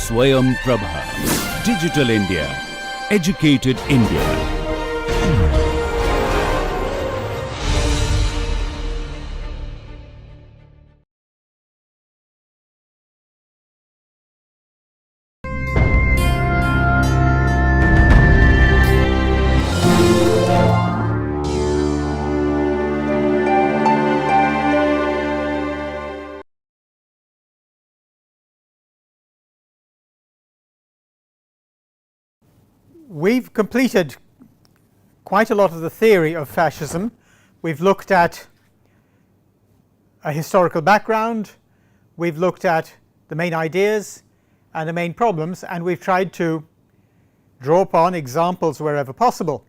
SwayamPrabha. Digital India. Educated India. We've completed quite a lot of the theory of fascism. We've looked at a historical background, we've looked at the main ideas and the main problems, and we've tried to draw upon examples wherever possible.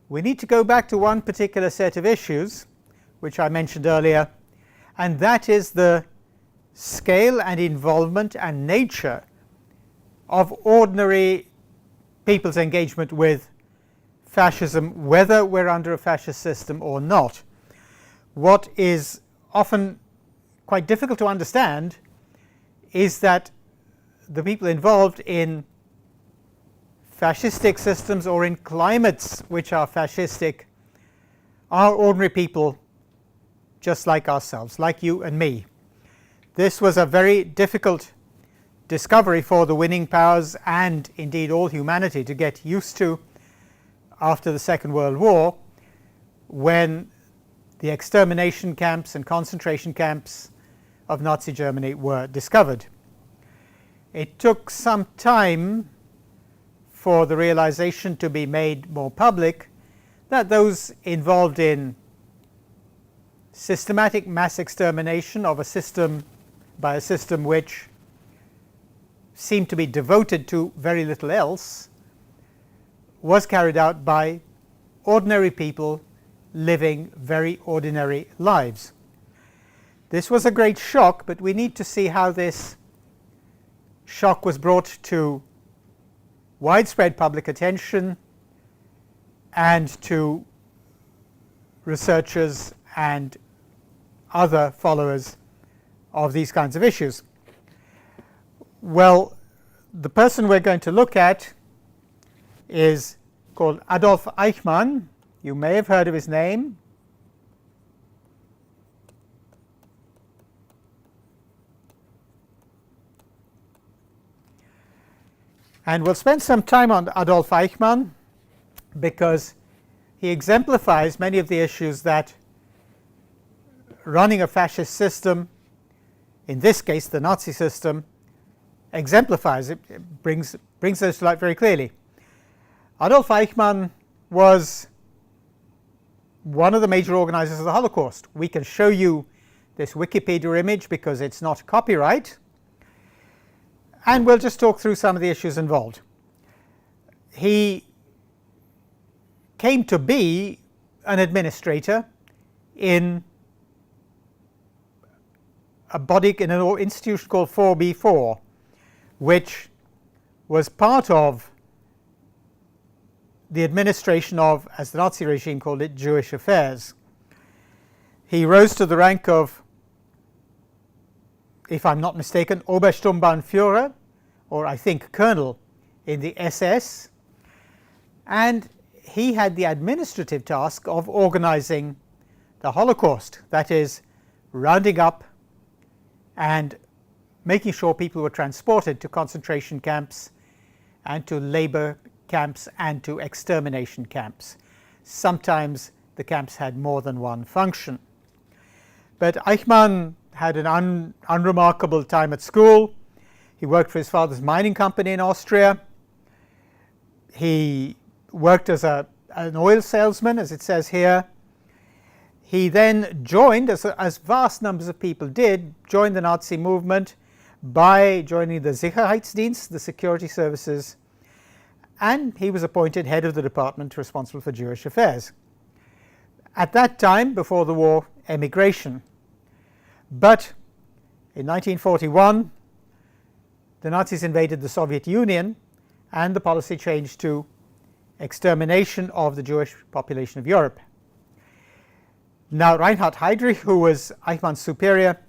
We need to go back to one particular set of issues which I mentioned earlier, and that is the scale and involvement and nature of ordinary people's engagement with fascism, whether we're under a fascist system or not. What is often quite difficult to understand is that the people involved in fascistic systems or in climates which are fascistic are ordinary people just like ourselves, like you and me. This was a very difficult discovery for the winning powers and indeed all humanity to get used to after the Second World War, when the extermination camps and concentration camps of Nazi Germany were discovered. It took some time for the realization to be made more public that those involved in systematic mass extermination of a system by a system which seemed to be devoted to very little else was carried out by ordinary people living very ordinary lives. This was a great shock, but we need to see how this shock was brought to widespread public attention and to researchers and other followers of these kinds of issues. Well, the person we're going to look at is called Adolf Eichmann. You may have heard of his name. And we'll spend some time on Adolf Eichmann because he exemplifies many of the issues that running a fascist system, in this case the Nazi system, exemplifies. It brings those to light very clearly. Adolf Eichmann was one of the major organizers of the Holocaust. We can show you this Wikipedia image because it's not copyright, and we'll just talk through some of the issues involved. He came to be an administrator in a body, in an institution called 4B4, which was part of the administration of, as the Nazi regime called it, Jewish affairs. He rose to the rank of, if I'm not mistaken, Obersturmbannführer, or I think colonel in the SS, and he had the administrative task of organizing the Holocaust, that is, rounding up and making sure people were transported to concentration camps and to labor camps and to extermination camps. Sometimes the camps had more than one function. But Eichmann had an unremarkable time at school. He worked for his father's mining company in Austria. He worked as an oil salesman, as it says here. He then joined, as vast numbers of people did, joined the Nazi movement by joining the Sicherheitsdienst, the security services, and he was appointed head of the department responsible for Jewish affairs. At that time, before the war, emigration. But in 1941, the Nazis invaded the Soviet Union and the policy changed to extermination of the Jewish population of Europe. Now, Reinhard Heydrich, who was Eichmann's superior,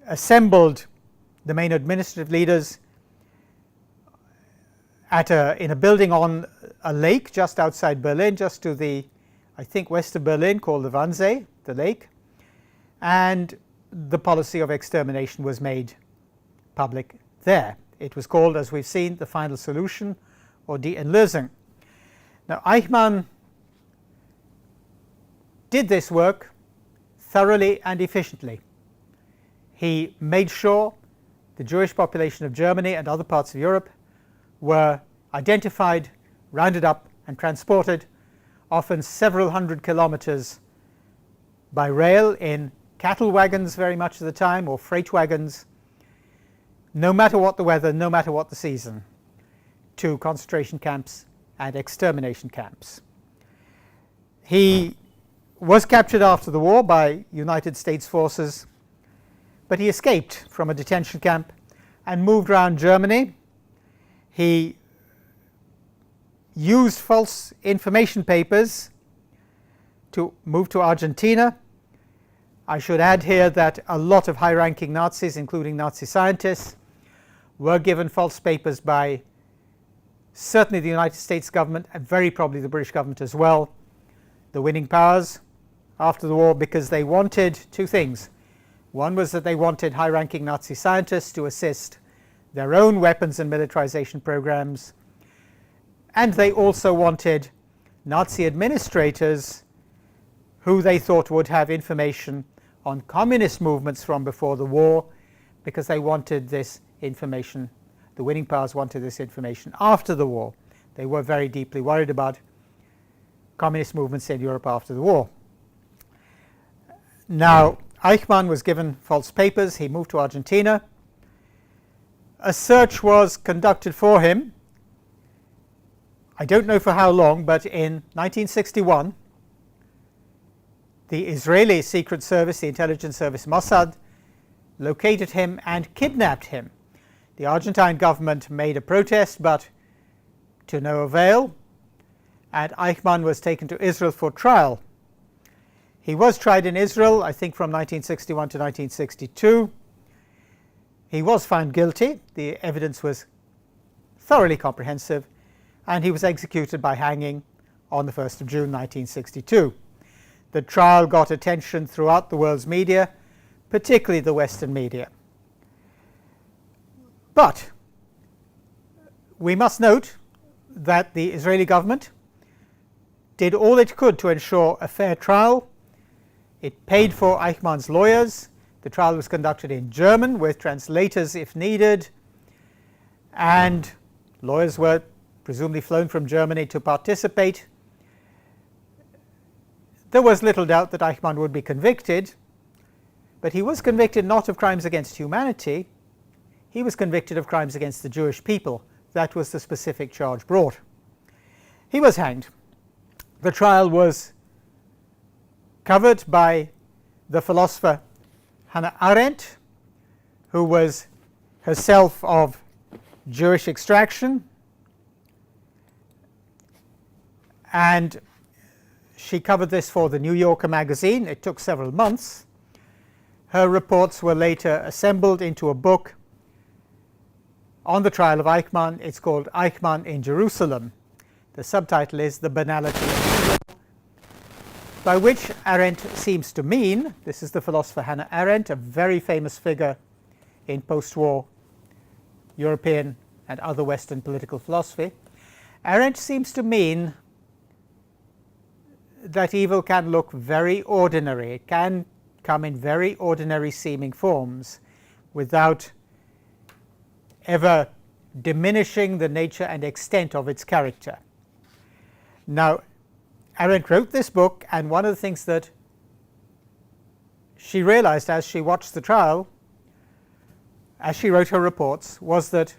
assembled the main administrative leaders in a building on a lake just outside Berlin, just to the, I think, west of Berlin, called the Wannsee, the lake, and the policy of extermination was made public there. It was called, as we've seen, the final solution, or Die Endlösung. Now, Eichmann did this work thoroughly and efficiently. He made sure the Jewish population of Germany and other parts of Europe were identified, rounded up and transported, often several hundred kilometers by rail in cattle wagons very much of the time, or freight wagons, no matter what the weather, no matter what the season, to concentration camps and extermination camps. He was captured after the war by United States forces, but he escaped from a detention camp and moved around Germany. He used false information papers to move to Argentina. I should add here that a lot of high-ranking Nazis, including Nazi scientists, were given false papers by certainly the United States government and very probably the British government as well, the winning powers after the war, because they wanted two things. One was that they wanted high-ranking Nazi scientists to assist their own weapons and militarization programs, and they also wanted Nazi administrators who they thought would have information on communist movements from before the war, because they wanted this information, the winning powers wanted this information after the war. They were very deeply worried about communist movements in Europe after the war. Now, Eichmann was given false papers. He moved to Argentina. A search was conducted for him. I don't know for how long, but in 1961 the Israeli Secret Service, the intelligence service Mossad, located him and kidnapped him. The Argentine government made a protest, but to no avail, and Eichmann was taken to Israel for trial. He was tried in Israel, I think from 1961 to 1962. He was found guilty. The evidence was thoroughly comprehensive, and he was executed by hanging on the 1st of June 1962. The trial got attention throughout the world's media, particularly the Western media. But we must note that the Israeli government did all it could to ensure a fair trial. It paid for Eichmann's lawyers. The trial was conducted in German with translators if needed, and lawyers were presumably flown from Germany to participate. There was little doubt that Eichmann would be convicted, but he was convicted not of crimes against humanity. He was convicted of crimes against the Jewish people. That was the specific charge brought. He was hanged. The trial was covered by the philosopher Hannah Arendt, who was herself of Jewish extraction, and she covered this for the New Yorker magazine. It took several months. Her reports were later assembled into a book on the trial of Eichmann. It's called Eichmann in Jerusalem. The subtitle is The Banality of Evil, by which Arendt seems to mean, this is the philosopher Hannah Arendt, a very famous figure in post-war European and other Western political philosophy. Arendt seems to mean that evil can look very ordinary. It can come in very ordinary seeming forms without ever diminishing the nature and extent of its character. Now, Arendt wrote this book, and one of the things that she realized as she watched the trial, as she wrote her reports, was that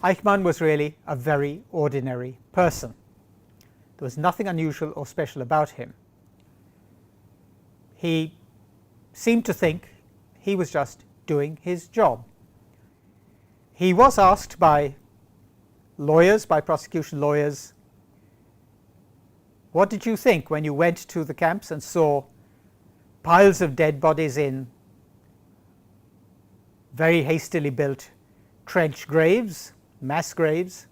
Eichmann was really a very ordinary person. There was nothing unusual or special about him. He seemed to think he was just doing his job. He was asked by lawyers, by prosecution lawyers, what did you think when you went to the camps and saw piles of dead bodies in very hastily built trench graves, mass graves.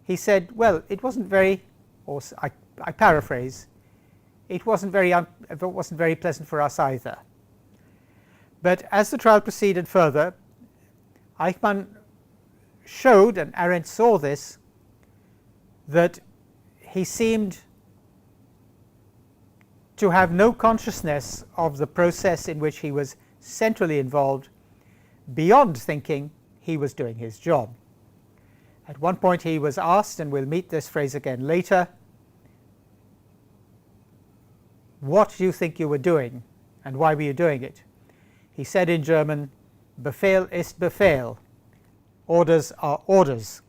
He said, well, it wasn't very, or I paraphrase, it wasn't very pleasant for us either. But as the trial proceeded further, Eichmann showed, and Arendt saw this, that he seemed to have no consciousness of the process in which he was centrally involved, beyond thinking he was doing his job. At one point he was asked, and we'll meet this phrase again later, what do you think you were doing and why were you doing it? He said in German, Befehl ist Befehl, orders are orders.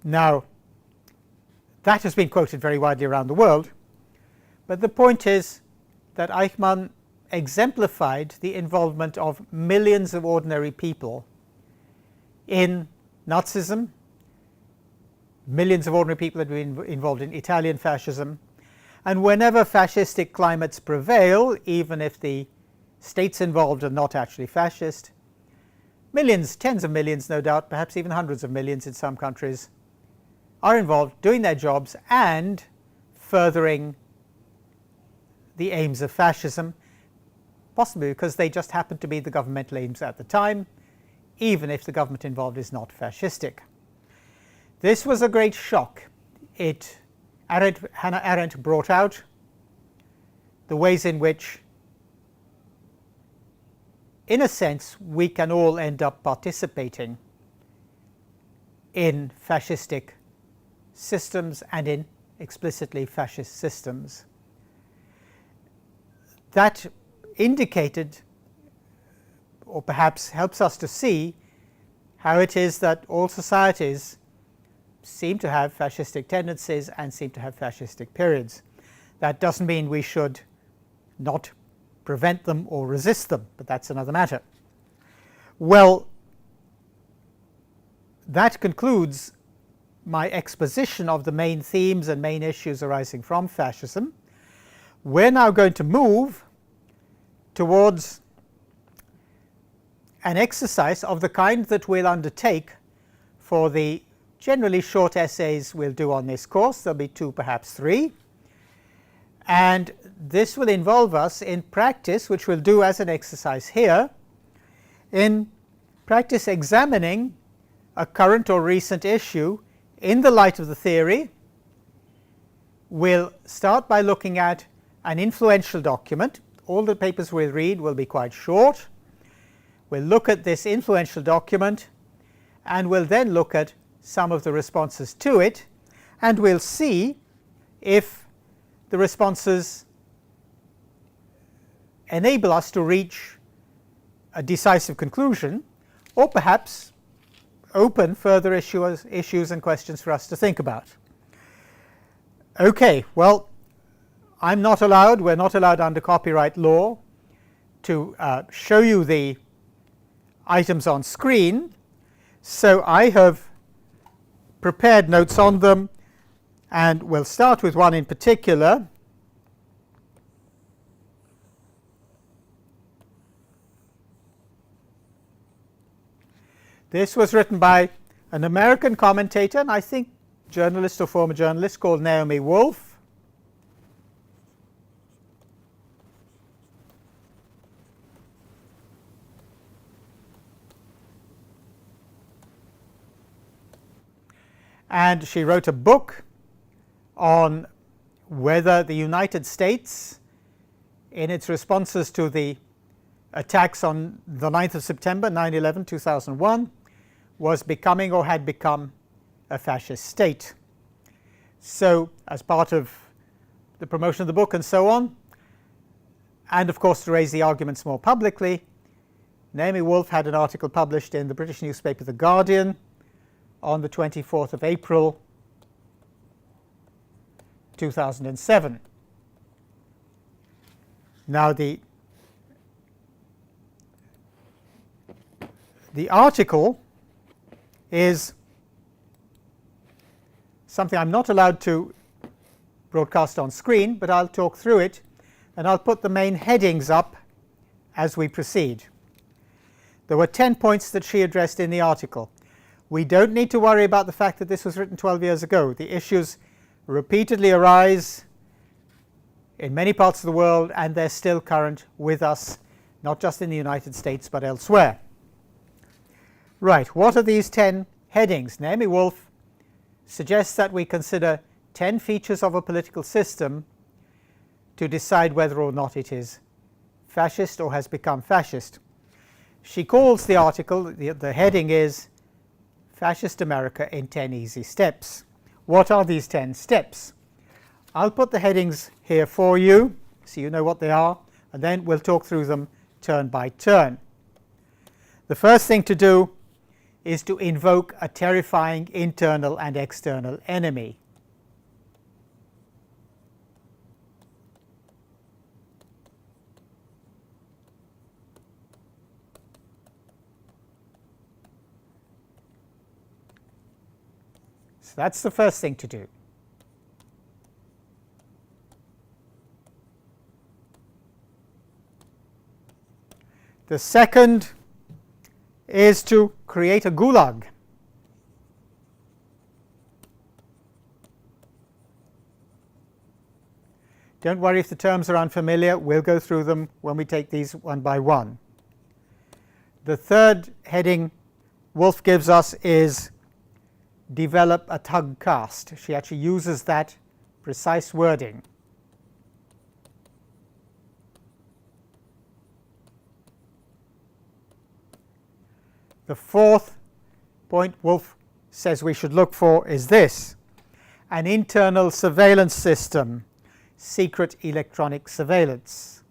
Now, that has been quoted very widely around the world, but the point is that Eichmann exemplified the involvement of millions of ordinary people in Nazism. Millions of ordinary people had been involved in Italian fascism, and whenever fascistic climates prevail, even if the states involved are not actually fascist, millions, tens of millions no doubt, perhaps even hundreds of millions in some countries, are involved doing their jobs and furthering the aims of fascism, possibly because they just happen to be the governmental aims at the time, even if the government involved is not fascistic. This was a great shock. Hannah Arendt brought out the ways in which, in a sense, we can all end up participating in fascistic systems and in explicitly fascist systems. That indicated, or perhaps helps us to see, how it is that all societies seem to have fascistic tendencies and seem to have fascistic periods. That doesn't mean we should not prevent them or resist them, but that's another matter. Well, that concludes my exposition of the main themes and main issues arising from fascism. We're now going to move towards an exercise of the kind that we'll undertake for the generally short essays we'll do on this course. There'll be 2, perhaps 3. And this will involve us in practice, which we'll do as an exercise here, in practice examining a current or recent issue in the light of the theory. We'll start by looking at an influential document. All the papers we'll read will be quite short. We'll look at this influential document, and we'll then look at some of the responses to it, and we'll see if the responses enable us to reach a decisive conclusion, or perhaps open further issues and questions for us to think about. Okay, well, we're not allowed under copyright law to show you the items on screen, so I have prepared notes on them, and we'll start with one in particular. This was written by an American commentator, and I think journalist or former journalist, called Naomi Wolf. And she wrote a book on whether the United States, in its responses to the attacks on the 9th of September, 9/11, 2001, was becoming or had become a fascist state. So, as part of the promotion of the book and so on, and of course to raise the arguments more publicly, Naomi Wolf had an article published in the British newspaper The Guardian on the 24th of April 2007. Now the article is something I'm not allowed to broadcast on screen, but I'll talk through it, and I'll put the main headings up as we proceed. There were 10 points that she addressed in the article. We don't need to worry about the fact that this was written 12 years ago. The issues repeatedly arise in many parts of the world, and they're still current with us, not just in the United States but elsewhere. Right, what are these 10 headings? Naomi Wolf suggests that we consider 10 features of a political system to decide whether or not it is fascist or has become fascist. She calls the article, the heading is Fascist America in 10 Easy Steps. What are these 10 steps? I'll put the headings here for you so you know what they are, and then we'll talk through them turn by turn. The first thing to do is to invoke a terrifying internal and external enemy. So that's the first thing to do. The second is to create a gulag. Don't worry if the terms are unfamiliar, we'll go through them when we take these one by one. The third heading Wolf gives us is develop a thug caste. She actually uses that precise wording. The fourth point Wolf says we should look for is this: an internal surveillance system, secret electronic surveillance.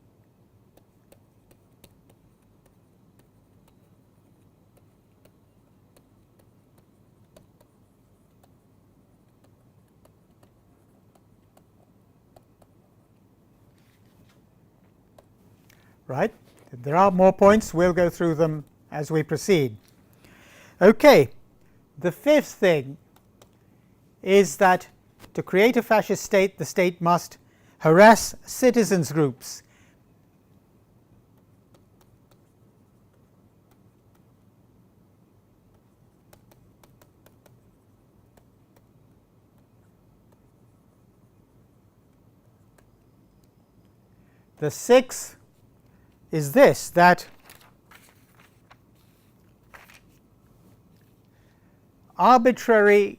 Right? There are more points, we'll go through them as we proceed. Okay, the fifth thing is that to create a fascist state, the state must harass citizens groups. The sixth is this, that arbitrary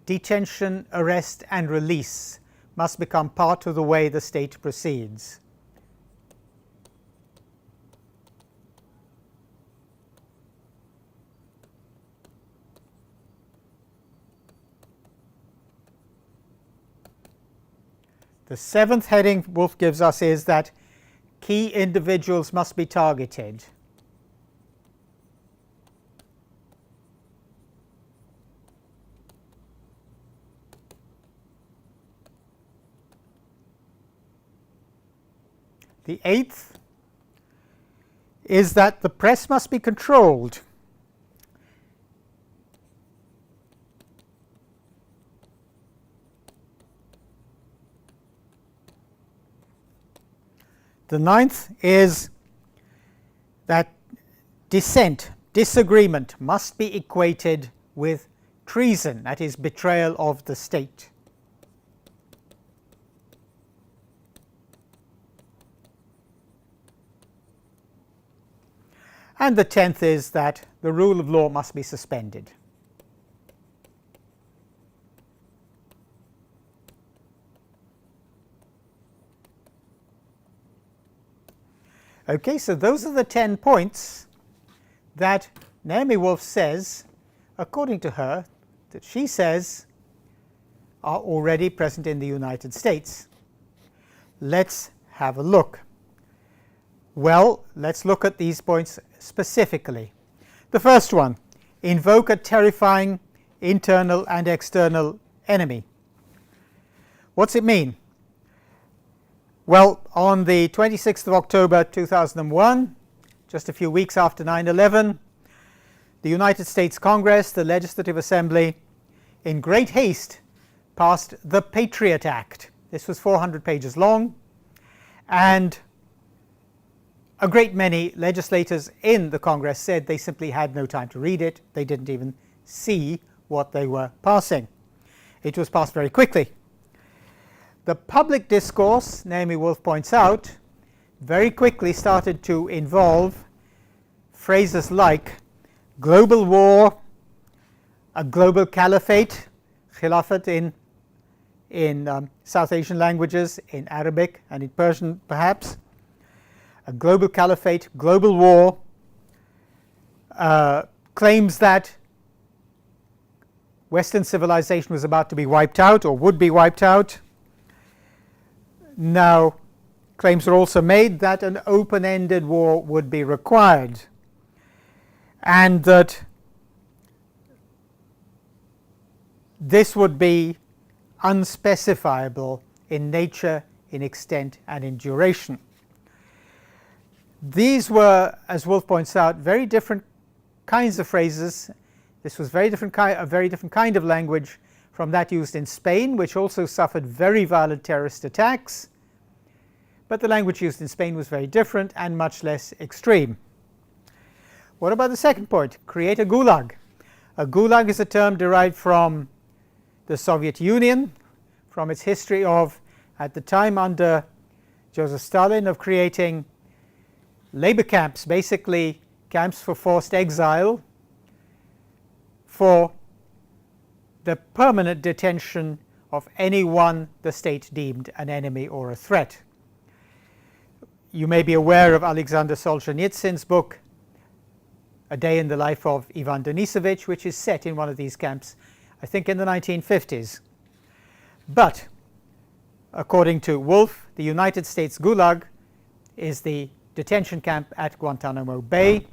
detention, arrest and release must become part of the way the state proceeds. The seventh heading Wolf gives us is that key individuals must be targeted. The eighth is that the press must be controlled. The ninth is that dissent, disagreement must be equated with treason, that is, betrayal of the state. And the 10th is that the rule of law must be suspended. Okay, so those are the 10 points that Naomi Wolf says, according to her, that she says are already present in the United States. Let's have a look. Well, let's look at these points specifically. The first one, invoke a terrifying internal and external enemy. What's it mean? Well, on the 26th of October 2001, just a few weeks after 9/11, the United States Congress, the Legislative Assembly, in great haste passed the Patriot Act. This was 400 pages long, and a great many legislators in the Congress said they simply had no time to read it. They didn't even see what they were passing. It was passed very quickly. The public discourse, Naomi Wolf points out, very quickly started to involve phrases like global war, a global caliphate, khilafat in South Asian languages, in Arabic and in Persian perhaps, a global caliphate, global war, claims that Western civilization was about to be wiped out or would be wiped out. Now, claims are also made that an open-ended war would be required, and that this would be unspecifiable in nature, in extent, and in duration. These were, as Wolf points out, very different kinds of phrases. This was a very different kind of language from that used in Spain, which also suffered very violent terrorist attacks. But the language used in Spain was very different and much less extreme. What about the second point? Create a gulag. A gulag is a term derived from the Soviet Union, from its history of, at the time under Joseph Stalin, of creating labor camps, basically camps for forced exile, for the permanent detention of anyone the state deemed an enemy or a threat. You may be aware of Alexander Solzhenitsyn's book, A Day in the Life of Ivan Denisovich, which is set in one of these camps, I think in the 1950s. But according to Wolf, the United States Gulag is the detention camp at Guantanamo Bay,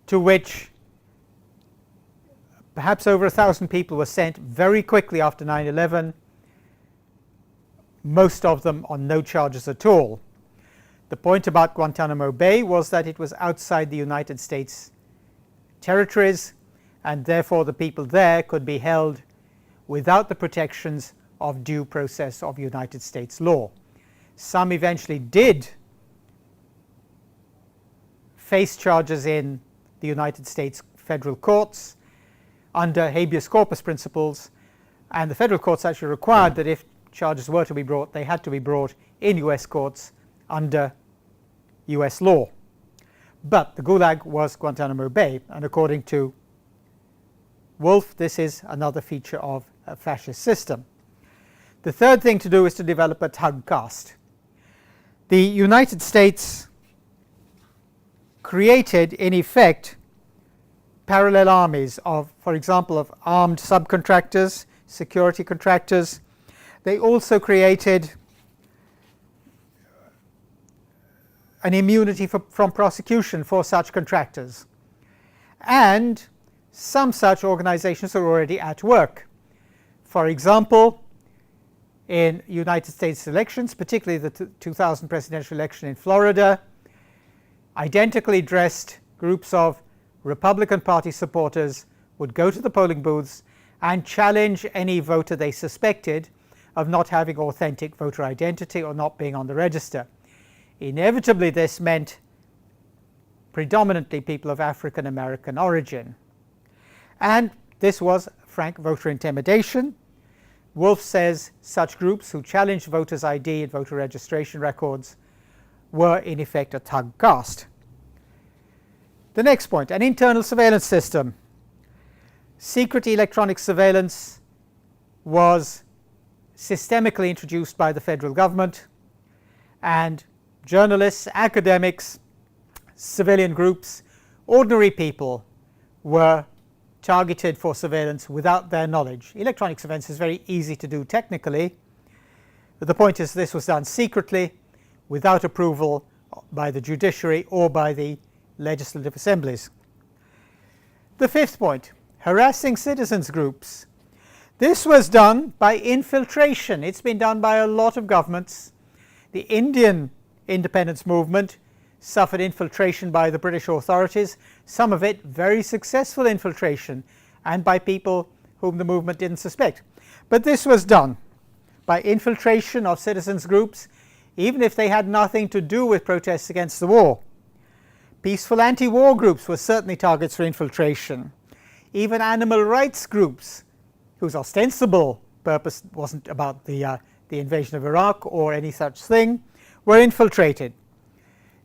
to which perhaps over 1,000 people were sent very quickly after 9/11, most of them on no charges at all. The point about Guantanamo Bay was that it was outside the United States territories, and therefore the people there could be held without the protections of due process of United States law. Some eventually did face charges in the United States federal courts under habeas corpus principles, and the federal courts actually required that if charges were to be brought, they had to be brought in US courts under US law. But the Gulag was Guantanamo Bay, and according to Wolf, this is another feature of a fascist system. The third thing to do is to develop a tug caste. The United States created, in effect, parallel armies of, for example, of armed subcontractors, security contractors. They also created an immunity from prosecution for such contractors. And some such organizations are already at work. For example, in United States elections, particularly the 2000 presidential election in Florida, identically dressed groups of Republican Party supporters would go to the polling booths and challenge any voter they suspected of not having authentic voter identity or not being on the register. Inevitably, this meant predominantly people of African American origin. And this was frank voter intimidation. Wolf says such groups who challenged voters' ID and voter registration records were in effect a tug caste. The next point, an internal surveillance system. Secret electronic surveillance was systemically introduced by the federal government, and journalists, academics, civilian groups, ordinary people were targeted for surveillance without their knowledge. Electronic surveillance is very easy to do technically, but the point is this was done secretly without approval by the judiciary or by the legislative assemblies. The fifth point, harassing citizens groups. This was done by infiltration. It's been done by a lot of governments. The Indian independence movement suffered infiltration by the British authorities, some of it very successful infiltration, and by people whom the movement didn't suspect. But this was done by infiltration of citizens' groups, even if they had nothing to do with protests against the war. Peaceful anti-war groups were certainly targets for infiltration. Even animal rights groups, whose ostensible purpose wasn't about the invasion of Iraq or any such thing, were infiltrated.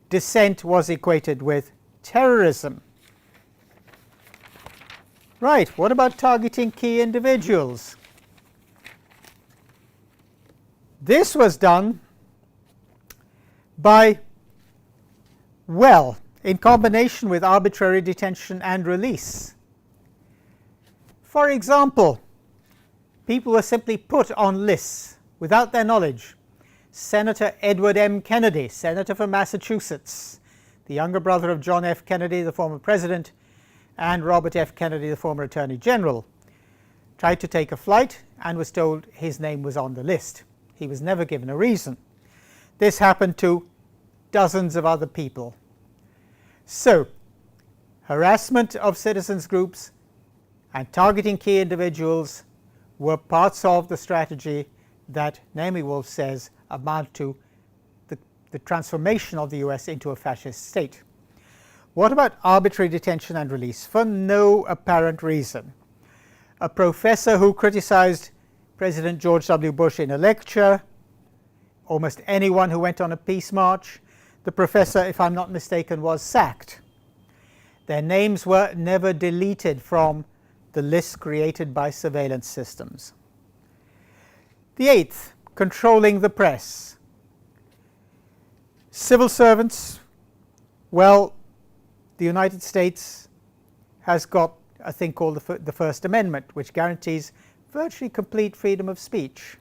Dissent was equated with terrorism. Right, what about targeting key individuals? This was done by, well, in combination with arbitrary detention and release. For example, people were simply put on lists without their knowledge. Senator Edward M. Kennedy, senator from Massachusetts, the younger brother of John F. Kennedy, the former president, and Robert F. Kennedy, the former attorney general, tried to take a flight and was told his name was on the list. He was never given a reason. This happened to dozens of other people. So, harassment of citizens groups and targeting key individuals were parts of the strategy that Naomi Wolf says amount to the transformation of the US into a fascist state. What about arbitrary detention and release? For no apparent reason. A professor who criticized President George W. Bush in a lecture, almost anyone who went on a peace march, the professor, if I'm not mistaken, was sacked. Their names were never deleted from the list created by surveillance systems. The eighth, controlling the press. Civil servants, well, the United States has got a thing called the First Amendment, which guarantees virtually complete freedom of speech.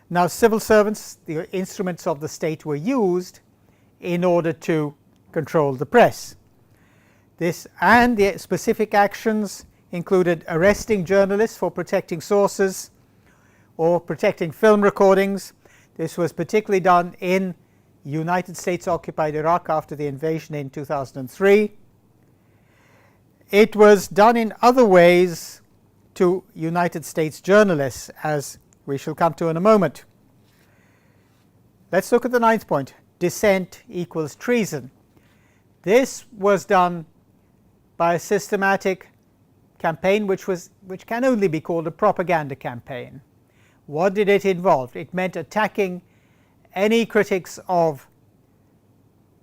Now, civil servants, the instruments of the state, were used in order to control the press. This and the specific actions included arresting journalists for protecting sources or protecting film recordings. This was particularly done in United States occupied Iraq after the invasion in 2003. It was done in other ways to United States journalists, as we shall come to in a moment. Let's look at the ninth point. Dissent equals treason. This was done by a systematic campaign which can only be called a propaganda campaign. What did it involve? It meant attacking any critics of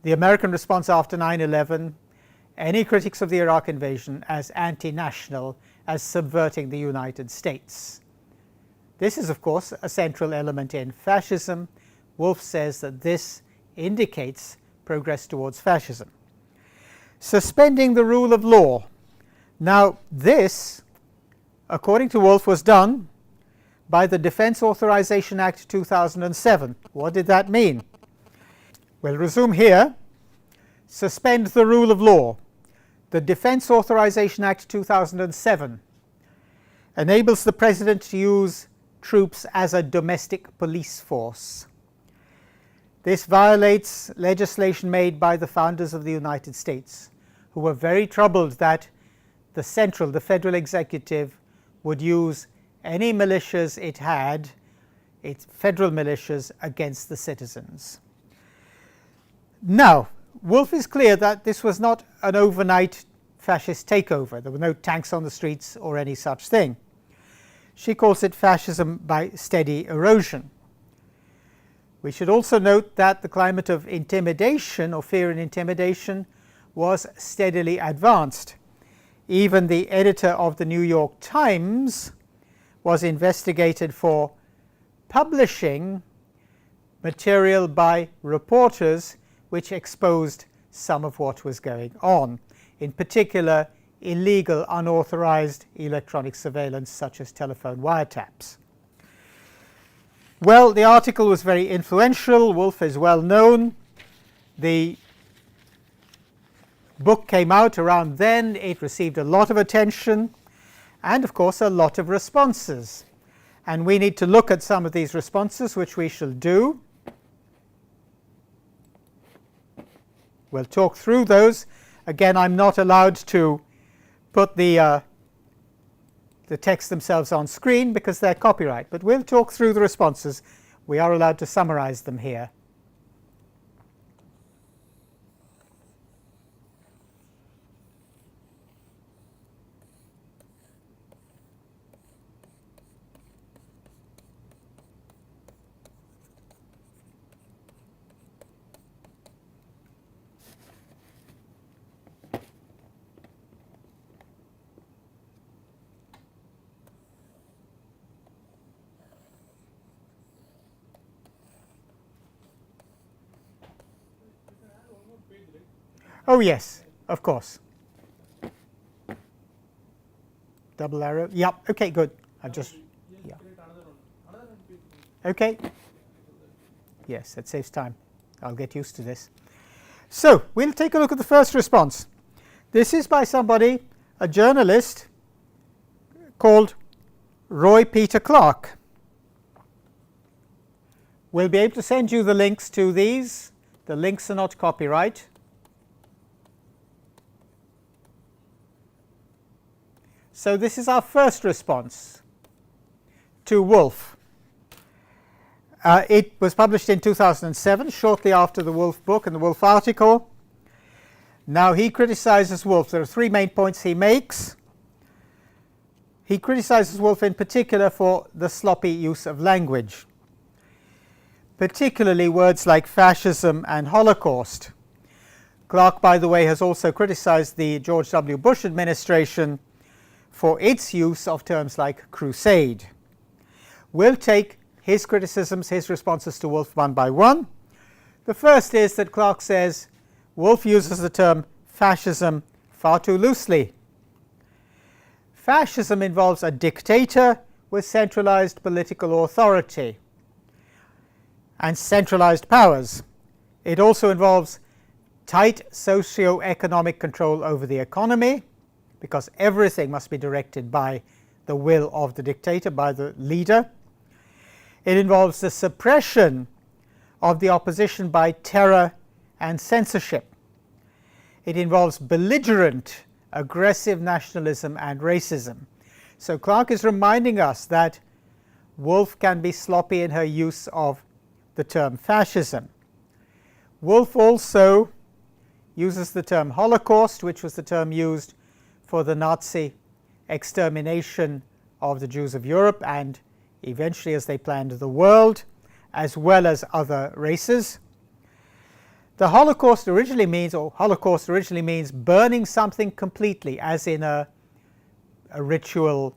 the American response after 9/11, any critics of the Iraq invasion as anti-national, as subverting the United States. This is, of course, a central element in fascism. Wolf says that this indicates progress towards fascism. Suspending the rule of law. Now, this, according to Wolf, was done by the Defense Authorization Act 2007. What did that mean? We'll resume here. Suspend the rule of law. The Defense Authorization Act 2007 enables the President to use troops as a domestic police force. This violates legislation made by the founders of the United States, who were very troubled that the federal executive, would use any militias it had, its federal militias, against the citizens. Now, Wolf is clear that this was not an overnight fascist takeover. There were no tanks on the streets or any such thing. She calls it fascism by steady erosion. We should also note that the climate of intimidation, or fear and intimidation, was steadily advanced. Even the editor of the New York Times was investigated for publishing material by reporters which exposed some of what was going on, in particular illegal, unauthorized electronic surveillance such as telephone wiretaps. Well, the article was very influential. Wolf is well known. The book came out around then. It received a lot of attention and, of course, a lot of responses. And we need to look at some of these responses, which we shall do. We'll talk through those. Again, I'm not allowed to put the text themselves on screen because they're copyright, but we'll talk through the responses. We are allowed to summarize them here. Oh yes, of course. Double arrow. Yep. Okay, good. I've just. Yeah. Okay. Yes, that saves time. I'll get used to this. So we'll take a look at the first response. This is by somebody, a journalist called Roy Peter Clark. We'll be able to send you the links to these. The links are not copyright. So this is our first response to Woolf. It was published in 2007, shortly after the Woolf book and the Woolf article. Now he criticizes Woolf. There are three main points he makes. He criticizes Woolf in particular for the sloppy use of language, particularly words like fascism and Holocaust. Clark, by the way, has also criticized the George W. Bush administration for its use of terms like crusade. We'll take his criticisms, his responses to Woolf one by one. The first is that Clark says Woolf uses the term fascism far too loosely. Fascism involves a dictator with centralized political authority and centralized powers. It also involves tight socio-economic control over the economy, because everything must be directed by the will of the dictator, by the leader. It involves the suppression of the opposition by terror and censorship. It involves belligerent, aggressive nationalism and racism. So Clark is reminding us that Woolf can be sloppy in her use of the term fascism. Woolf also uses the term Holocaust, which was the term used for the Nazi extermination of the Jews of Europe and eventually, as they planned, the world, as well as other races. The Holocaust originally means burning something completely, as in a ritual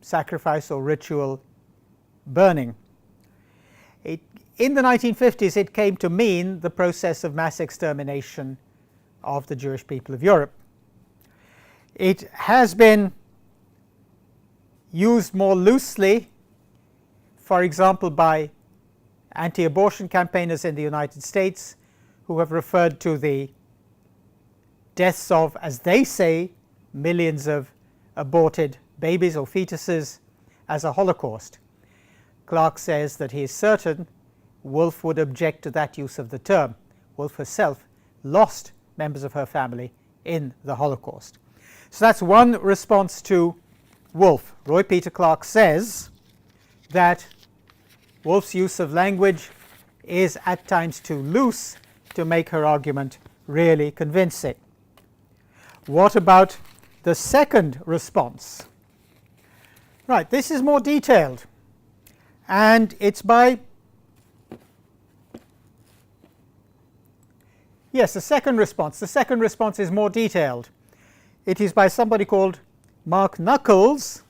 sacrifice or ritual burning. In the 1950s it came to mean the process of mass extermination of the Jewish people of Europe. It has been used more loosely, for example, by anti-abortion campaigners in the United States who have referred to the deaths of, as they say, millions of aborted babies or fetuses as a Holocaust. Clark says that he is certain Woolf would object to that use of the term. Woolf herself lost members of her family in the Holocaust. So that's one response to Woolf. Roy Peter Clark says that Woolf's use of language is at times too loose to make her argument really convincing. What about the second response? Right, this is more detailed, and it's by the second response. The second response is more detailed. It is by somebody called Mark Nuckols,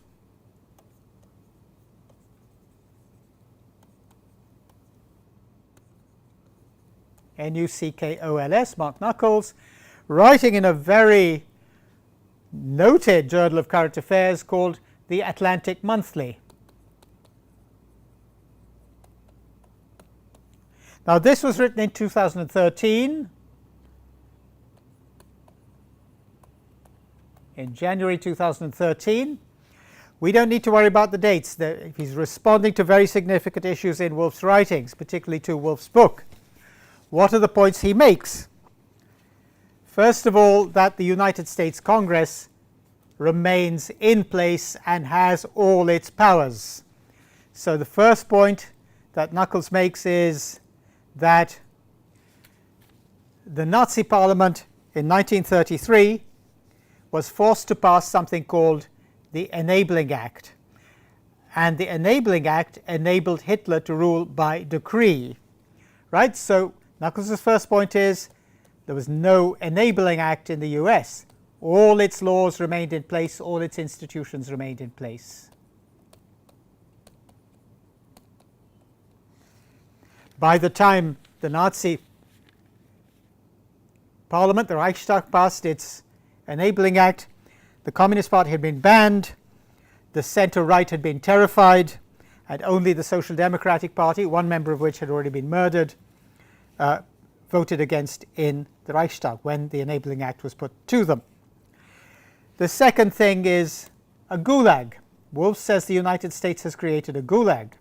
N-U-C-K-O-L-S, Mark Nuckols, writing in a very noted journal of current affairs called the Atlantic Monthly. Now this was written in 2013, in January 2013. We don't need to worry about the dates. He's responding to very significant issues in Woolf's writings, particularly to Woolf's book. What are the points he makes? First of all, that the United States Congress remains in place and has all its powers. So the first point that Knuckles makes is that the Nazi Parliament in 1933 was forced to pass something called the Enabling Act, and the Enabling Act enabled Hitler to rule by decree. Right? So Knuckles' first point is there was no Enabling Act in the US. All its laws remained in place, all its institutions remained in place. By the time the Nazi Parliament, the Reichstag, passed its Enabling Act, the Communist Party had been banned, the center-right had been terrified, and only the Social Democratic Party, one member of which had already been murdered, voted against in the Reichstag when the Enabling Act was put to them. The second thing is a gulag. Wolff says the United States has created a gulag,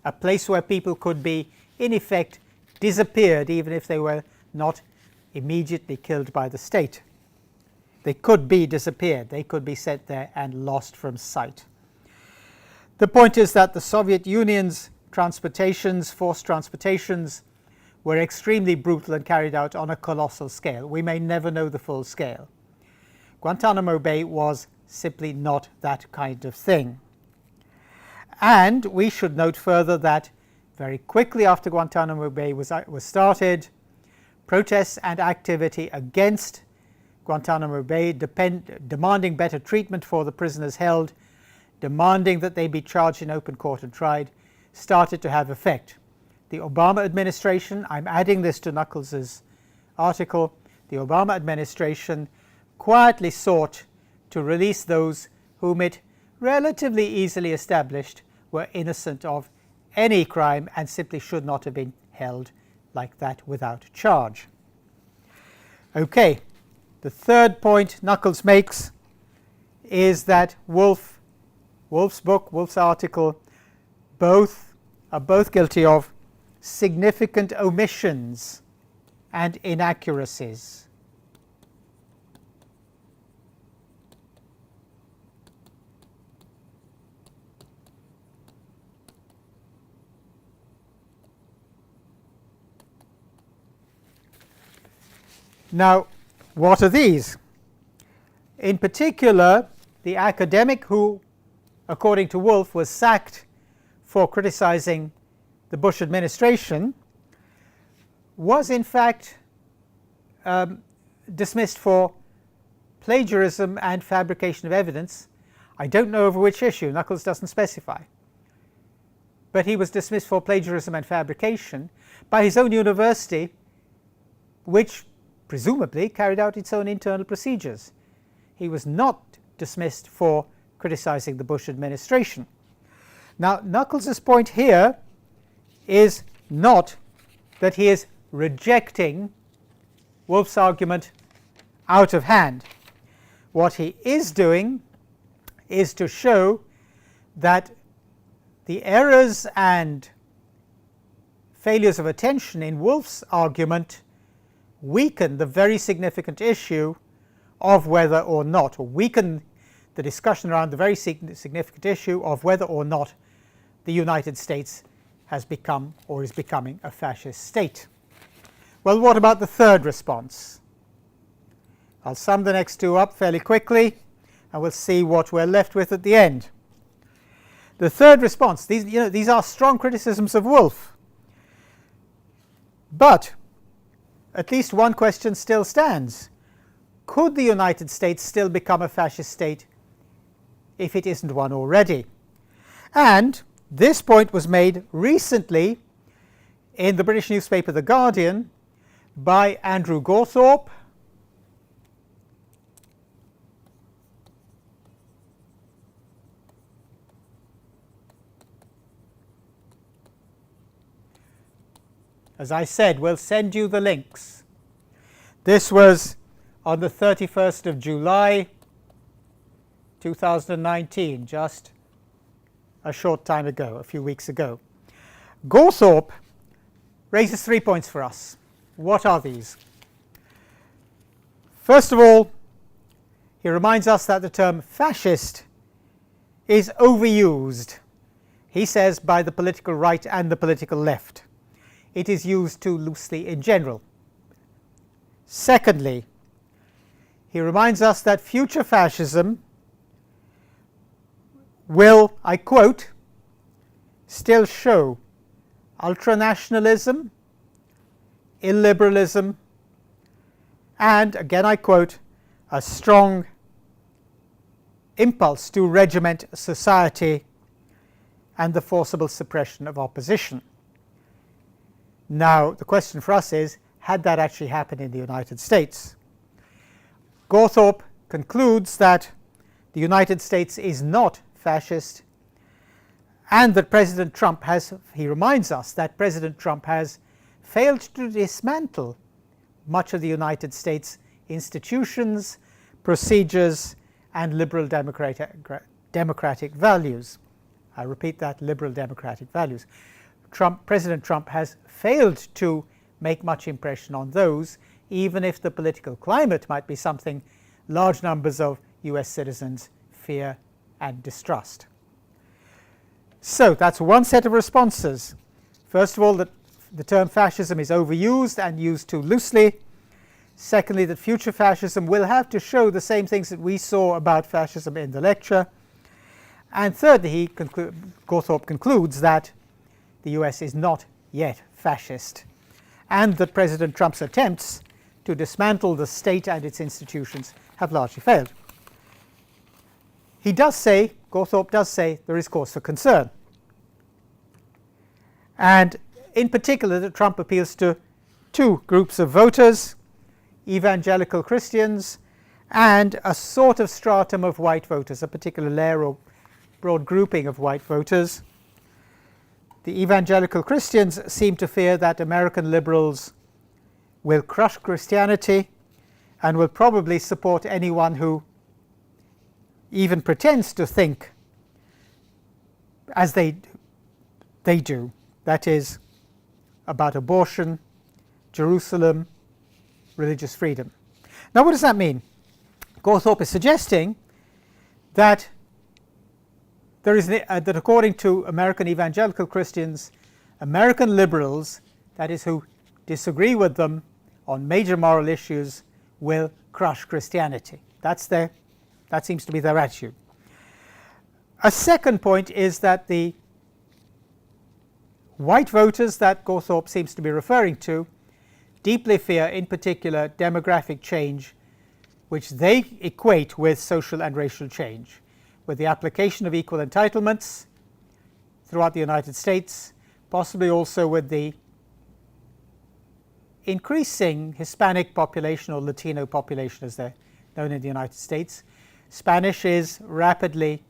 a place where people could be, in effect, disappeared even if they were not immediately killed by the state. They could be disappeared, they could be sent there and lost from sight. The point is that the Soviet Union's transportations, forced transportations, were extremely brutal and carried out on a colossal scale. We may never know the full scale. Guantanamo Bay was simply not that kind of thing. And we should note further that very quickly after Guantanamo Bay was started, protests and activity against Guantanamo Bay, demanding better treatment for the prisoners held, demanding that they be charged in open court and tried, started to have effect. The Obama administration, I'm adding this to Knuckles' article, the Obama administration quietly sought to release those whom it relatively easily established were innocent of any crime and simply should not have been held like that without charge. Okay, the third point Knuckles makes is that Wolff's article, are both guilty of significant omissions and inaccuracies. Now, what are these? In particular, the academic who, according to Wolff, was sacked for criticizing the Bush administration was in fact dismissed for plagiarism and fabrication of evidence. I don't know over which issue, Knuckles doesn't specify. But he was dismissed for plagiarism and fabrication by his own university, which presumably carried out its own internal procedures. He was not dismissed for criticizing the Bush administration. Now, Knuckles' point here is not that he is rejecting Wolff's argument out of hand. What he is doing is to show that the errors and failures of attention in Wolff's argument weaken the very significant issue of whether or not, or weaken the discussion around the very significant issue of whether or not the United States has become or is becoming a fascist state. Well, what about the third response? I'll sum the next two up fairly quickly and we'll see what we're left with at the end. The third response, these are strong criticisms of Wolff, but at least one question still stands. Could the United States still become a fascist state if it isn't one already? And this point was made recently in the British newspaper The Guardian by Andrew Gawthorpe, as I said, we'll send you the links. This was on the 31st of July 2019, just a short time ago, a few weeks ago. Gawthorpe raises 3 points for us. What are these? First of all, he reminds us that the term fascist is overused, he says, by the political right and the political left. It is used too loosely in general. Secondly, he reminds us that future fascism will, I quote, still show ultranationalism, illiberalism, and, again I quote, a strong impulse to regiment society and the forcible suppression of opposition. Now, the question for us is, had that actually happened in the United States? Gawthorpe concludes that the United States is not fascist, and that President Trump has, he reminds us that President Trump has failed to dismantle much of the United States institutions, procedures, and liberal democratic values. I repeat that, liberal democratic values. President Trump has failed to make much impression on those, even if the political climate might be something large numbers of US citizens fear and distrust. So that's one set of responses. First of all, that the term fascism is overused and used too loosely. Secondly, that future fascism will have to show the same things that we saw about fascism in the lecture. And thirdly, Gawthorpe concludes that the US is not yet fascist, and that President Trump's attempts to dismantle the state and its institutions have largely failed. He does say, Gawthorpe does say, there is cause for concern. And in particular, that Trump appeals to two groups of voters, evangelical Christians and a sort of stratum of white voters, a particular layer or broad grouping of white voters. The evangelical Christians seem to fear that American liberals will crush Christianity and will probably support anyone who even pretends to think as they do, that is, about abortion, Jerusalem, religious freedom. Now, what does that mean? Gawthorpe is suggesting that there is that according to American evangelical Christians, American liberals, that is, who disagree with them on major moral issues, will crush Christianity. That seems to be their attitude. A second point is that the white voters that Gawthorpe seems to be referring to deeply fear, in particular, demographic change, which they equate with social and racial change, with the application of equal entitlements throughout the United States, possibly also with the increasing Hispanic population or Latino population, as they're known in the United States. Spanish is rapidly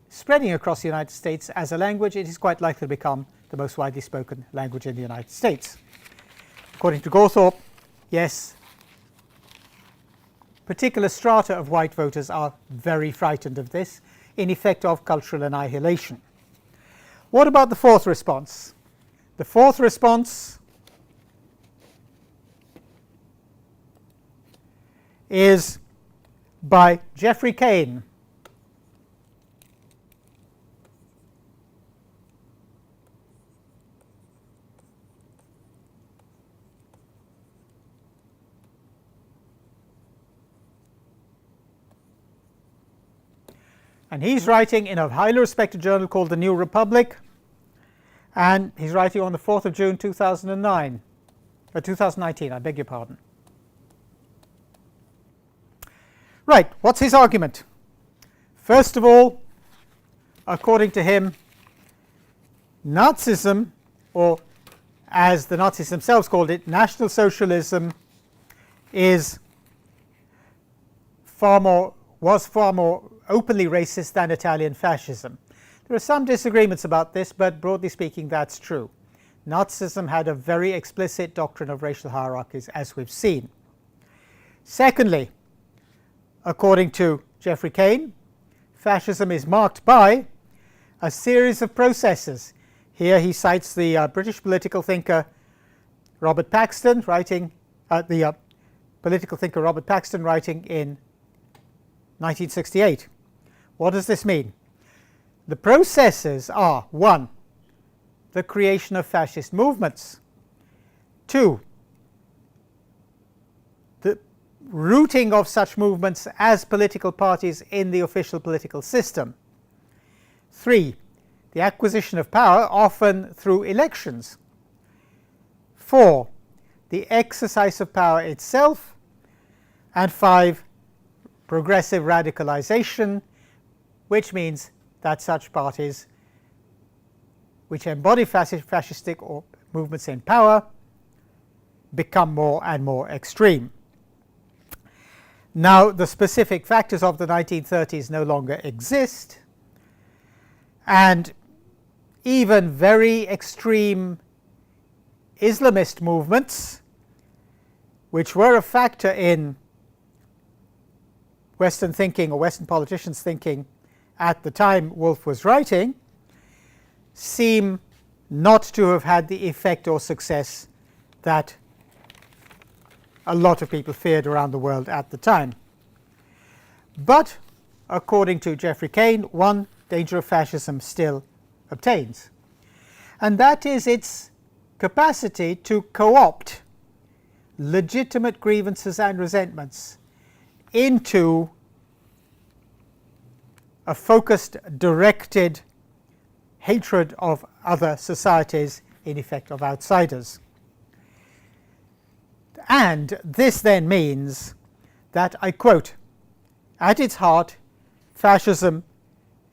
spreading across the United States as a language. It is quite likely to become the most widely spoken language in the United States. According to Gawthorpe, yes, particular strata of white voters are very frightened of this, in effect of cultural annihilation. What about the fourth response? The fourth response is by Jeffrey Kane. And he's writing in a highly respected journal called The New Republic, and he's writing on the 4th of June 2019, I beg your pardon. Right, what's his argument? First of all, according to him, Nazism, or as the Nazis themselves called it, National Socialism, was far more openly racist than Italian fascism. There are some disagreements about this, but broadly speaking, that's true. Nazism had a very explicit doctrine of racial hierarchies, as we've seen. Secondly, according to Jeffrey Kane, fascism is marked by a series of processes. Here he cites the British political thinker Robert Paxton, writing the political thinker Robert Paxton writing in 1968. What does this mean? The processes are: 1, the creation of fascist movements; 2, the rooting of such movements as political parties in the official political system; 3, the acquisition of power, often through elections; 4, the exercise of power itself; and 5, progressive radicalization, which means that such parties which embody fascistic or movements in power become more and more extreme. Now, the specific factors of the 1930s no longer exist, and even very extreme Islamist movements, which were a factor in Western thinking or Western politicians' thinking at the time Woolf was writing, seem not to have had the effect or success that a lot of people feared around the world at the time. But according to Geoffrey Kane, one danger of fascism still obtains, and that is its capacity to co-opt legitimate grievances and resentments into a focused, directed hatred of other societies, in effect of outsiders. And this then means that, I quote, "At its heart, fascism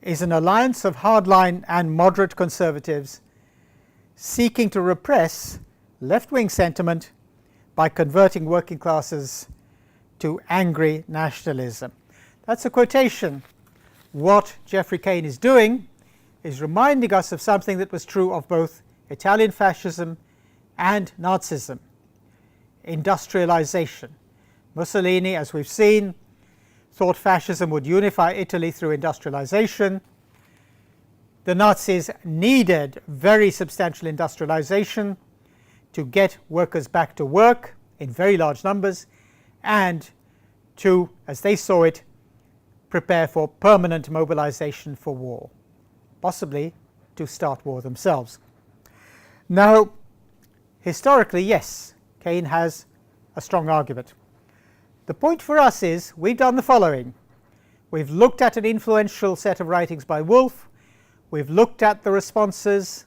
is an alliance of hardline and moderate conservatives seeking to repress left-wing sentiment by converting working classes to angry nationalism." That's a quotation. What Geoffrey Kane is doing is reminding us of something that was true of both Italian fascism and Nazism: industrialization. Mussolini, as we've seen, thought fascism would unify Italy through industrialization. The Nazis needed very substantial industrialization to get workers back to work in very large numbers, and to, as they saw it, prepare for permanent mobilization for war, possibly to start war themselves. Now, historically, yes, Kane has a strong argument. The point for us is, we've done the following. We've looked at an influential set of writings by Woolf. We've looked at the responses.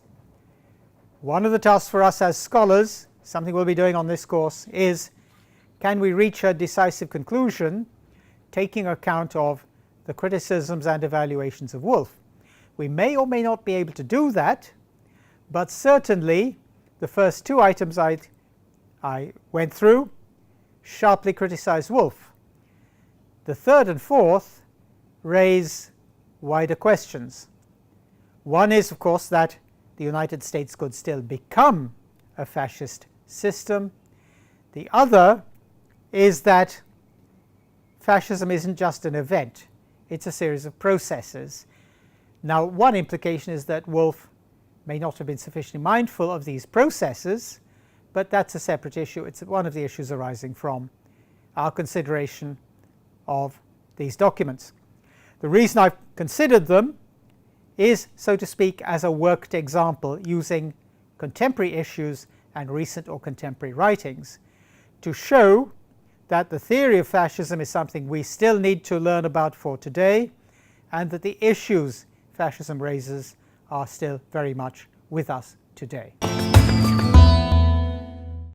One of the tasks for us as scholars, something we'll be doing on this course, is can we reach a decisive conclusion taking account of the criticisms and evaluations of Woolf? We may or may not be able to do that, but certainly the first two items I went through sharply criticize Woolf. The third and fourth raise wider questions. One is, of course, that the United States could still become a fascist system. The other is that fascism isn't just an event, it's a series of processes. Now, one implication is that Woolf may not have been sufficiently mindful of these processes, but that's a separate issue. It's one of the issues arising from our consideration of these documents. The reason I've considered them is, so to speak, as a worked example, using contemporary issues and recent or contemporary writings to show that the theory of fascism is something we still need to learn about for today, and that the issues fascism raises are still very much with us today.